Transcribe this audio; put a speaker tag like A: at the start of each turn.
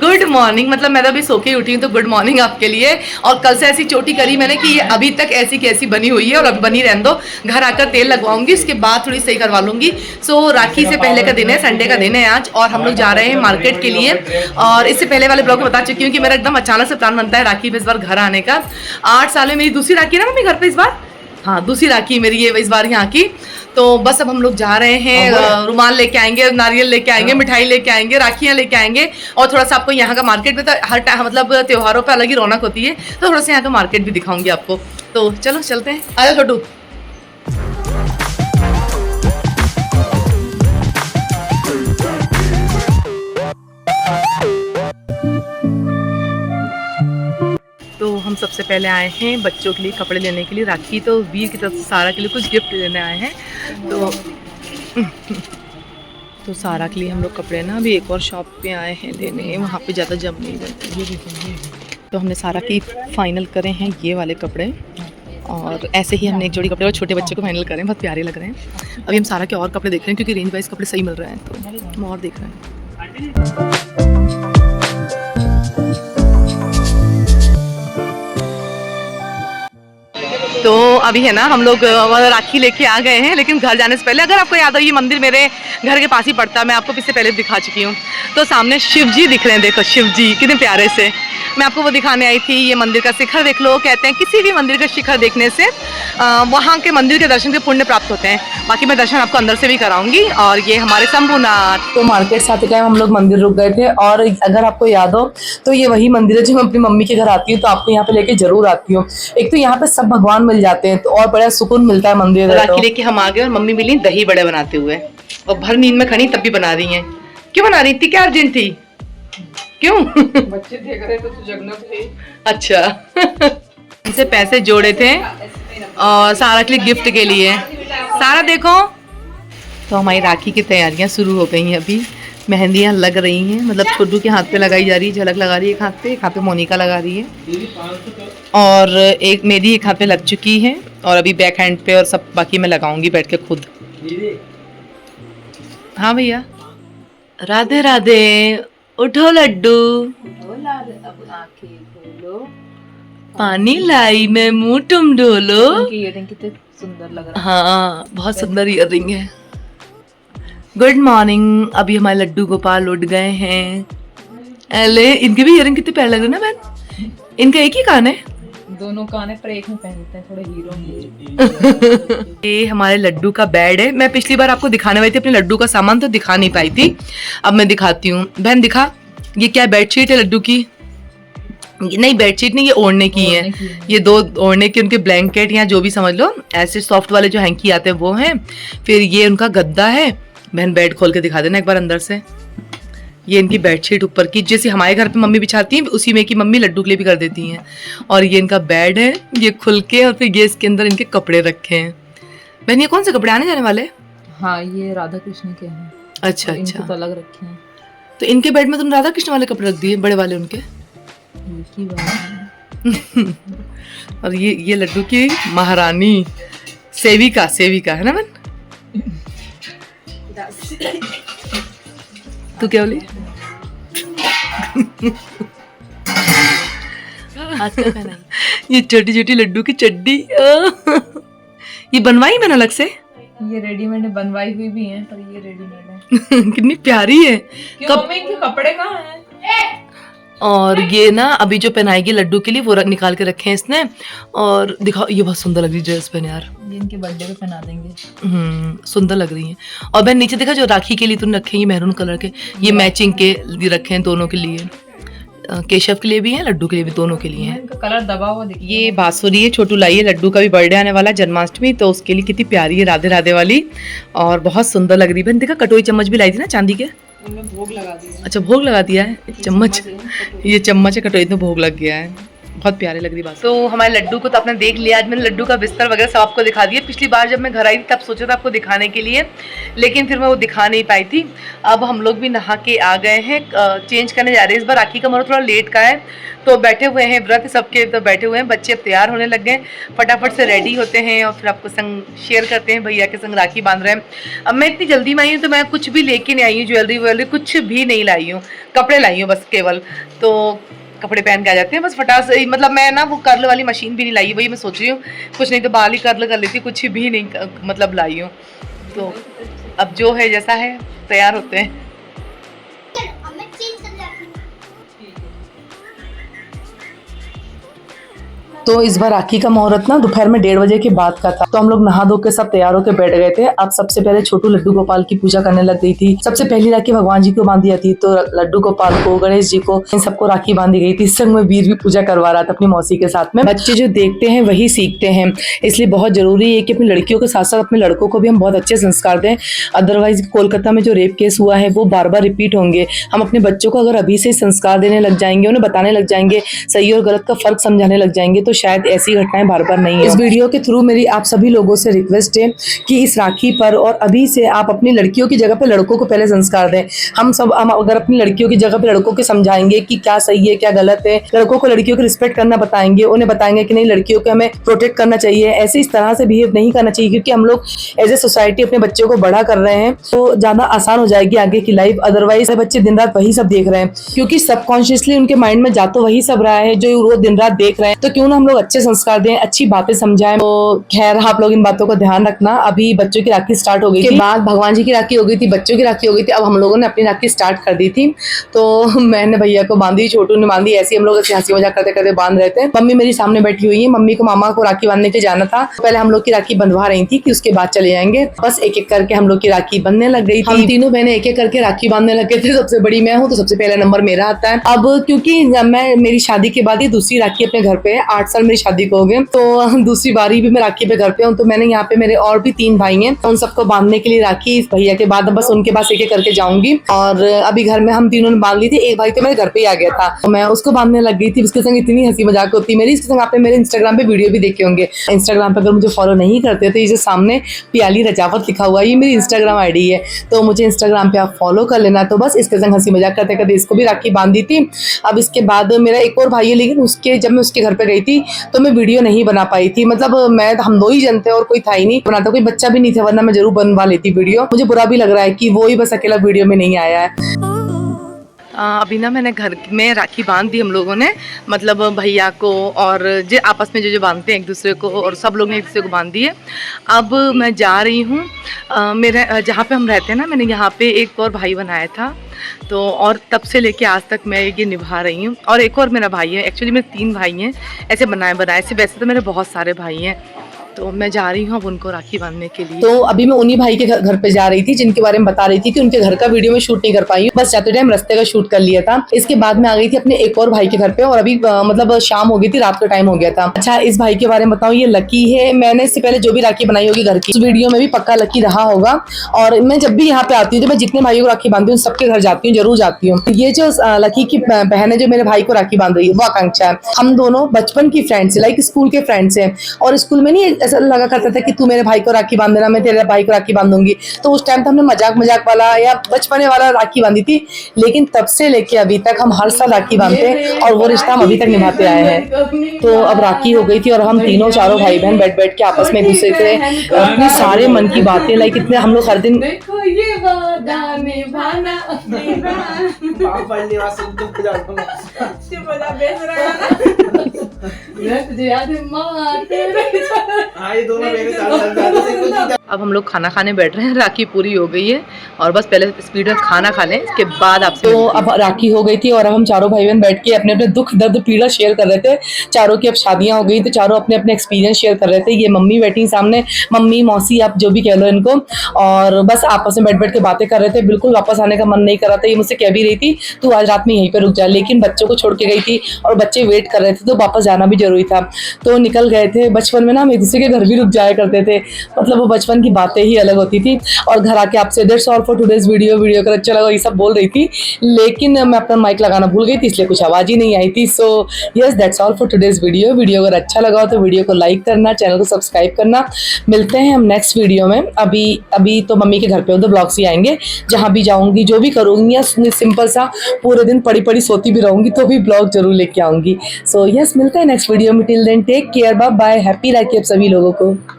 A: Good morning, मतलब मैं तो अभी सो के उठी हूँ तो गुड मॉर्निंग आपके लिए। और कल से ऐसी चोटी करी मैंने कि ये अभी तक ऐसी कैसी बनी हुई है और अब बनी रहने दो। घर आकर तेल लगवाऊंगी, उसके बाद थोड़ी सही करवा लूंगी। सो राखी से पहले का दिन है, संडे का दिन है आज, और हम लोग जा रहे हैं मार्केट के लिए। और इससे पहले वाले ब्लॉग में बता चुकी हूँ कि मेरा एकदम अचानक से प्लान बनता है राखी पे इस बार घर आने का। 8 साल में मेरी दूसरी राखी है ना मम्मी घर पे इस बार। हाँ, दूसरी राखी मेरी ये इस बार यहाँ की। तो बस अब हम लोग जा रहे हैं, रुमाल लेके आएंगे, नारियल लेके आएंगे, मिठाई लेके आएंगे, राखियाँ लेके आएंगे। और थोड़ा सा आपको यहाँ का मार्केट में तो हर टाइम मतलब त्योहारों पे अलग ही रौनक होती है, तो थोड़ा सा यहाँ का मार्केट भी दिखाऊंगी आपको। तो चलो चलते हैं, आया छोटू। तो हम सबसे पहले आए हैं बच्चों के लिए कपड़े लेने के लिए। राखी तो वीर की तरफ से सारा के लिए कुछ गिफ्ट लेने आए हैं। तो सारा के लिए हम लोग कपड़े ना अभी एक और शॉप पे आए हैं लेने, वहाँ पे ज़्यादा जम नहीं रहती। तो हमने सारा की फाइनल करे हैं ये वाले कपड़े, और ऐसे ही हमने एक जोड़ी कपड़े और छोटे बच्चे को फाइनल करें, बहुत प्यारे लग रहे हैं। अभी हम सारा के और कपड़े देख रहे हैं क्योंकि रेंज वाइज कपड़े सही मिल रहे हैं, तो हम और देख रहे हैं। तो अभी है ना हम लोग राखी लेके आ गए हैं, लेकिन घर जाने से पहले अगर आपको याद हो ये मंदिर मेरे घर के पास ही पड़ता है, मैं आपको इससे पहले दिखा चुकी हूँ। तो सामने शिव जी दिख रहे हैं, देखो शिव जी कितने प्यारे से। मैं आपको वो दिखाने आई थी, ये मंदिर का शिखर देख लो। कहते हैं किसी भी मंदिर का शिखर देखने से वहाँ के मंदिर के दर्शन के पुण्य प्राप्त होते हैं। बाकी मैं दर्शन आपको अंदर से भी कराऊंगी। और ये हमारे शंभुनाथ। तो मार्केट से आते टाइम हम लोग मंदिर रुक गए थे, और अगर आपको याद हो तो ये वही मंदिर है जो मैं अपनी मम्मी के घर आती हूँ, तो आपको यहाँ पे लेके जरूर आती हूँ। एक तो यहाँ पे सब भगवान मिल जाते हैं, तो और बड़ा सुकून मिलता है मंदिर। राखी लेके हम आ गए और मम्मी मिली दही बड़े बनाते हुए, और भर नींद में खड़ी तब भी बना रही हैं। क्यों बना रही थी, क्या अर्जेंट थी, क्यों?
B: बच्चे देख रहे तो जगना थे।
A: अच्छा। इनसे पैसे जोड़े थे और सारा के लिए गिफ्ट के लिए। सारा देखो, तो हमारी राखी की तैयारियां शुरू हो गई हैं। अभी मेहंदियां लग रही हैं, मतलब छोटू के हाथ पे लगाई जा रही है, झलक लगा रही है एक हाथ पे मोनिका लगा रही है, और एक मेरी एक हाथ पे लग चुकी है, और अभी बैक हैंड पे और सब बाकी मैं लगाऊंगी बैठ के खुद। हाँ भैया, राधे राधे, उठो लड्डू, पानी लाई मैं मुंह तुम ढोलो।
B: कितने सुंदर लग रहा है।
A: हाँ, बहुत सुंदर ईयरिंग है। Good morning. अभी हमारे लड्डू गोपाल उठ गए हैं। अले इनके भी ईयरिंग कितने प्यारे लग रहे हैं ना बहन। इनका एक ही कान है,
B: दोनों कान है पर एक में पहनते हैं, थोड़े हीरो।
A: ये हमारे लड्डू का बेड है। मैं पिछली बार आपको दिखाने वाली थी अपने लड्डू का सामान, तो दिखा नहीं पाई थी, अब मैं दिखाती हूँ। बहन दिखा, ये क्या बेडशीट है लड्डू की? नहीं बेडशीट नहीं, ये ओढ़ने की है। ये 2 ओढ़ने की उनके ब्लैंकेट या जो भी समझ लो, ऐसे सॉफ्ट वाले जो हैंकी आते हैं वो हैं। फिर ये उनका गद्दा है। बहन बेड खोल के दिखा देना एक बार अंदर से। ये इनकी बेडशीट ऊपर की, जैसे हमारे घर पे मम्मी बिछाती हैं उसी में की मम्मी लड्डू के लिए भी कर देती हैं। और ये इनका बेड है, ये खुल के, और फिर ये इसके अंदर इनके कपड़े रखे हैं। बहन ये कौन से कपड़े आने जाने वाले?
B: हाँ, ये राधा कृष्ण के हैं।
A: अच्छा
B: इनको
A: अच्छा,
B: तो अलग रखे हैं।
A: तो इनके बेड में तुम राधा कृष्ण वाले कपड़े रख दिए, बड़े वाले उनके।
B: की बात है।
A: और ये लड्डू की महारानी सेविका है ना बहन? तू क्या बोली? ये छोटी छोटी लड्डू की चड्डी। ये बनवाई मैंने अलग से।
B: ये रेडीमेड है, बनवाई हुई भी है, पर ये रेडीमेड है।
A: कितनी प्यारी है।
B: कब इनके कपड़े कहाँ हैं?
A: और ये ना अभी जो पहनाएगी लड्डू के लिए वो निकाल के रखे हैं इसने। और दिखाओ, ये बहुत सुंदर लग रही है ड्रेस पहने यार,
B: ये इनके बर्थडे पे पहना देंगे।
A: सुंदर लग रही है। और बहन नीचे देखा जो राखी के लिए तुमने रखे हैं, ये मैरून कलर के, ये मैचिंग के रखे हैं दोनों के लिए। केशव के लिए भी है, लड्डू के लिए भी, दोनों के लिए है।
B: इनका कलर दबा हुआ दिख।
A: ये बांसुरी है, छोटू लाई है। लड्डू का भी बर्थडे आने वाला है जन्माष्टमी, तो उसके लिए कितनी प्यारी है, राधे राधे वाली, और बहुत सुंदर लग रही है। बहन देखा कटोरी चम्मच भी लाई थी ना चांदी के।
B: उनमें भोग लगा दिया।
A: अच्छा भोग लगा दिया है, चम्मच, ये चम्मच है, कटोरी में भोग लग गया है। बहुत प्यारे लग रही बात। तो हमारे लड्डू को तो आपने देख लिया। आज मैंने लड्डू का बिस्तर वगैरह सब आपको दिखा दिया। पिछली बार जब मैं घर आई थी तब सोचा था आपको दिखाने के लिए, लेकिन फिर मैं वो दिखा नहीं पाई थी। अब हम लोग भी नहा के आ गए हैं, चेंज करने जा रहे हैं। इस बार राखी का मुहूर्त थोड़ा लेट का है, तो बैठे हुए हैं व्रत सबके, तो बैठे हुए हैं। बच्चे अब तैयार होने लग गए, फटाफट से रेडी होते हैं और फिर आपको संग शेयर करते हैं। भैया के संग राखी बांध रहे हैं। अब मैं इतनी जल्दी में आई हूँ तो मैं कुछ भी लेके नहीं आई हूँ, ज्वेलरी व्वेलरी कुछ भी नहीं लाई हूँ, कपड़े लाई हूँ बस केवल। तो कपड़े पहन के आ जाते हैं बस फटाक से। मतलब मैं ना वो कर्ल वाली मशीन भी नहीं लाई, वही मैं सोच रही हूँ, कुछ नहीं तो बाल ही कर्ल कर लेती, कुछ भी नहीं मतलब लाई हूँ। तो अब जो है जैसा है, तैयार होते हैं। तो इस बार राखी का मुहूर्त ना दोपहर में 1:30 बजे के बाद का था। तो हम लोग नहा धो के सब तैयार होकर बैठ गए थे। अब सबसे पहले छोटू लड्डू गोपाल की पूजा करने लग गई थी। सबसे पहली राखी भगवान जी को बांधी जाती, तो लड्डू गोपाल को, गणेश जी को, इन सबको राखी बांधी गई थी। इस संग में वीर भी पूजा करवा रहा था अपनी मौसी के साथ में। बच्चे जो देखते हैं वही सीखते हैं, इसलिए बहुत जरूरी है कि अपनी लड़कियों के साथ साथ अपने लड़कों को भी हम बहुत अच्छे संस्कार दें। अदरवाइज कोलकाता में जो रेप केस हुआ है वो बार बार रिपीट होंगे। हम अपने बच्चों को अगर अभी से संस्कार देने लग जाएंगे, उन्हें बताने लग जाएंगे, सही और गलत का फर्क समझाने लग जाएंगे, तो शायद ऐसी घटनाएं बार बार नहीं है। इस वीडियो के थ्रू मेरी आप सभी लोगों से रिक्वेस्ट है कि इस राखी पर और अभी से आप अपनी लड़कियों की जगह पे लड़कों को पहले संस्कार दें। हम अगर अपनी लड़कियों की जगह पे लड़कों को समझाएंगे कि क्या सही है क्या गलत है, लड़कों को लड़कियों को रिस्पेक्ट करना बताएंगे, उन्हें बताएंगे कि नहीं लड़कियों को हमें प्रोटेक्ट करना चाहिए, ऐसे इस तरह से बिहेव नहीं करना चाहिए, क्योंकि हम लोग एज ए सोसाइटी अपने बच्चों को बड़ा कर रहे हैं तो ज्यादा आसान हो जाएगी आगे की लाइफ। अदरवाइज बच्चे दिन रात वही सब देख रहे हैं, क्योंकि सबकॉन्शियसली उनके माइंड में जा तो वही सब रहा है जो वो दिन रात देख रहे हैं। तो क्यों ना हम लोग अच्छे संस्कार दें, अच्छी बातें समझाएं। तो खैर आप लोग इन बातों का ध्यान रखना। अभी बच्चों की राखी स्टार्ट हो गई थी, बाद भगवान जी की राखी हो गई थी, बच्चों की राखी हो गई थी, अब हम लोगों ने अपनी राखी स्टार्ट कर दी थी। तो मैंने भैया को बांधी, छोटू ने बांधी, ऐसे हम लोग हंसी मजाक करते करते बांध रहे थे। मम्मी मेरी सामने बैठी हुई है, मम्मी को मामा को राखी बांधने के जाना था, पहले हम लोग की राखी बंधवा रही थी कि उसके बाद चले जाएंगे। बस एक एक करके हम लोग की राखी बनने लग गई थी। हम तीनों बहनें एक एक करके राखी बांधने लग गए थे। सबसे बड़ी मैं हूँ तो सबसे पहला नंबर मेरा आता है। अब क्योंकि मैं मेरी शादी के बाद ये दूसरी राखी अपने घर पे है, 8 साल मेरी शादी को हो गए, तो दूसरी बारी भी मैं राखी पे घर पे हूँ। तो मैंने यहाँ पे मेरे और भी 3 भाई हैं, उन सबको बांधने के लिए राखी भैया के बाद बस उनके पास एक एक करके जाऊंगी। और अभी घर में हम तीनों ने बांध ली थी, एक भाई तो मेरे घर पे ही आ गया था, तो मैं उसको बांधने लग गई थी। उसके संग इतनी हंसी मजाक होती मेरी। इसके संग आपने मेरे इंस्टाग्राम पे वीडियो भी देखे होंगे। इंस्टाग्राम पे अगर मुझे फॉलो नहीं करते तो ये जो सामने पियाली रजावत लिखा हुआ है, ये मेरी इंस्टाग्राम आईडी है, तो मुझे इंस्टाग्राम पे आप फॉलो कर लेना। तो बस इसके संग हंसी मजाक करते करते इसको भी राखी बांधी थी। अब इसके बाद मेरा एक और भाई है, लेकिन उसके जब मैं उसके घर पे गई थी तो मैं वीडियो नहीं बना पाई थी। मतलब मैं हम 2 ही जनते और कोई था ही नहीं बनाता, कोई बच्चा भी नहीं था, वरना मैं जरूर बनवा लेती वीडियो। मुझे बुरा भी लग रहा है कि वो ही बस अकेला वीडियो में नहीं आया है। अभी ना मैंने घर में राखी बांध दी हम लोगों ने, मतलब भैया को और जो आपस में जो बांधते हैं एक दूसरे को, और सब लोग ने एक दूसरे को बांध दिए। अब मैं जा रही हूँ मेरे जहाँ पे हम रहते हैं ना, मैंने यहाँ पे एक और भाई बनाया था, तो और तब से लेके आज तक मैं ये निभा रही हूँ। और एक और मेरा भाई है, एक्चुअली मेरे 3 भाई हैं ऐसे बनाए से। वैसे तो मेरे बहुत सारे भाई हैं, तो मैं जा रही हूँ अब उनको राखी बांधने के लिए। तो अभी मैं उन्हीं भाई के घर पे जा रही थी जिनके बारे में बता रही थी कि उनके घर का वीडियो में शूट नहीं कर पाई हूँ, बस जाते टाइम रास्ते का शूट कर लिया था। इसके बाद में आ गई थी अपने एक और भाई के घर पे, और अभी मतलब शाम हो गई थी, रात का टाइम हो गया था। अच्छा, इस भाई के बारे में बताऊँ, ये लकी है। मैंने इससे पहले जो भी राखी बनाई होगी घर की, उस वीडियो में भी पक्का लकी रहा होगा। और मैं जब भी यहाँ पे आती हूँ तो मैं जितने भाइयों को राखी बांधती हूँ सबके घर जाती हूँ, जरूर जाती हूँ। ये जो लकी की बहन है जो मेरे भाई को राखी बांध रही है, वो आकांक्षा है। हम दोनों बचपन की फ्रेंड्स है, लाइक स्कूल के फ्रेंड्स हैं। और स्कूल में नहीं ऐसा लगा करता था कि तू मेरे भाई को राखी बांध देना, मैं तेरे भाई को राखी बांधूंगी। तो उस टाइम तो हमने मजाक वाला या बचपने वाला राखी बांधी थी, लेकिन तब से लेके अभी तक हम हर साल राखी बांधते हैं और वो रिश्ता हम अभी तक निभाते आए हैं। तो अब राखी हो गई थी और हम तीनों चारों भाई बहन बैठ के आपस में एक दूसरे से अपने सारे मन की बातें, लाइक इतने हम लोग हर दिन अब हम लोग खाना खाने बैठ रहे हैं। राखी पूरी हो गई है और बस पहले स्पीड में खाना खा लें, इसके बाद आपसे। तो अब राखी हो गई थी और अब हम चारों भाई बहन बैठ के अपने अपने दुख दर्द पीड़ा शेयर कर रहे थे। चारों की अब शादियां हो गई तो चारों अपने अपने एक्सपीरियंस शेयर कर रहे थे। ये मम्मी बैठी सामने, मम्मी मौसी आप जो भी कह लो इनको, और बस आपस में बैठ के बातें कर रहे थे। बिल्कुल वापस आने का मन नहीं कर रहा था। ये मुझसे कह भी रही थी तू आज रात में यहीं पे रुक जा, लेकिन बच्चों को छोड़ के गई थी और बच्चे वेट कर रहे थे तो वापस
C: जाना भी जरूरी था, तो निकल गए थे। बचपन में ना हम एक दूसरे के घर भी रुक जाया करते थे, मतलब वो बचपन की बातें ही अलग होती थी। और घर आके आपसे that's all for today's video अगर अच्छा लगा ये सब बोल रही थी, लेकिन मैं अपना माइक लगाना भूल गई थी, इसलिए कुछ आवाज़ ही नहीं आई थी। So yes, that's all for today's video अगर अच्छा लगा हो तो वीडियो को लाइक करना, चैनल को सब्सक्राइब करना। मिलते हैं हम नेक्स्ट वीडियो में। अभी तो मम्मी के घर पे उधर ब्लॉग्स ही आएंगे, जहाँ भी जाऊँगी जो भी करूँगी, या सिंपल सा पूरे दिन पड़ी पड़ी सोती भी रहूँगी तो भी ब्लॉग जरूर लेके आऊँगी। सो यस, मिलते हैं नेक्स्ट वीडियो में। Till then take care, bye bye, happy Rakhi आप सभी लोगों को।